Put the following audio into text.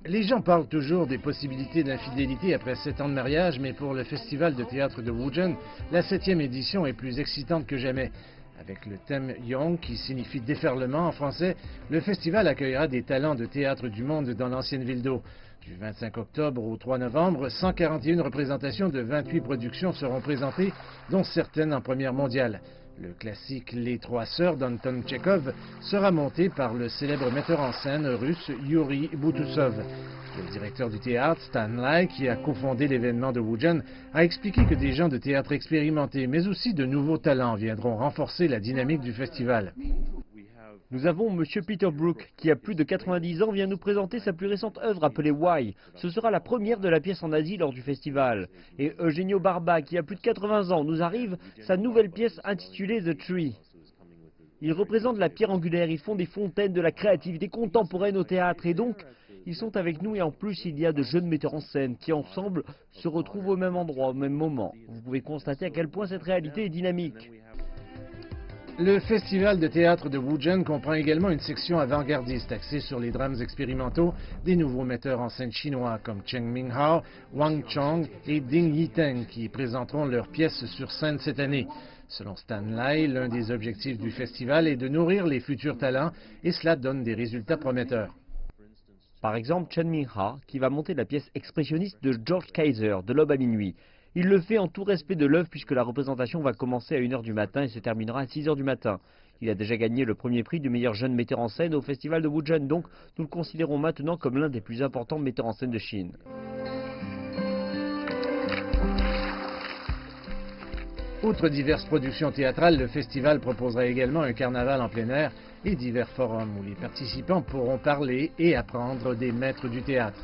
Les gens parlent toujours des possibilités d'infidélité après 7 ans de mariage, mais pour le Festival de théâtre de Wuzhen, la 7e édition est plus excitante que jamais. Avec le thème Young, qui signifie déferlement en français, le festival accueillera des talents de théâtre du monde dans l'ancienne ville d'O. Du 25 octobre au 3 novembre, 141 représentations de 28 productions seront présentées, dont certaines en première mondiale. Le classique Les Trois Sœurs d'Anton Tchekhov sera monté par le célèbre metteur en scène russe Yuri Boutoussov. Le directeur du théâtre, Stan Lai, qui a cofondé l'événement de Wuzhen, a expliqué que des gens de théâtre expérimentés, mais aussi de nouveaux talents, viendront renforcer la dynamique du festival. Nous avons M. Peter Brook, qui a plus de 90 ans, vient nous présenter sa plus récente œuvre appelée Why. Ce sera la première de la pièce en Asie lors du festival. Et Eugenio Barba, qui a plus de 80 ans, nous arrive sa nouvelle pièce intitulée The Tree. Ils représentent la pierre angulaire, ils font des fontaines de la créativité contemporaine au théâtre. Et donc, ils sont avec nous et en plus, il y a de jeunes metteurs en scène qui, ensemble, se retrouvent au même endroit, au même moment. Vous pouvez constater à quel point cette réalité est dynamique. Le festival de théâtre de Wuzhen comprend également une section avant-gardiste axée sur les drames expérimentaux des nouveaux metteurs en scène chinois comme Cheng Minghao, Wang Chong et Ding Yiteng qui présenteront leurs pièces sur scène cette année. Selon Stan Lai, l'un des objectifs du festival est de nourrir les futurs talents et cela donne des résultats prometteurs. Par exemple, Chen Mingha, qui va monter la pièce expressionniste de George Kaiser, de l'Aube à minuit. Il le fait en tout respect de l'œuvre puisque la représentation va commencer à 1 h du matin et se terminera à 6 h du matin. Il a déjà gagné le premier prix du meilleur jeune metteur en scène au festival de Wuzhen, donc nous le considérons maintenant comme l'un des plus importants metteurs en scène de Chine. Outre diverses productions théâtrales, le festival proposera également un carnaval en plein air et divers forums où les participants pourront parler et apprendre des maîtres du théâtre.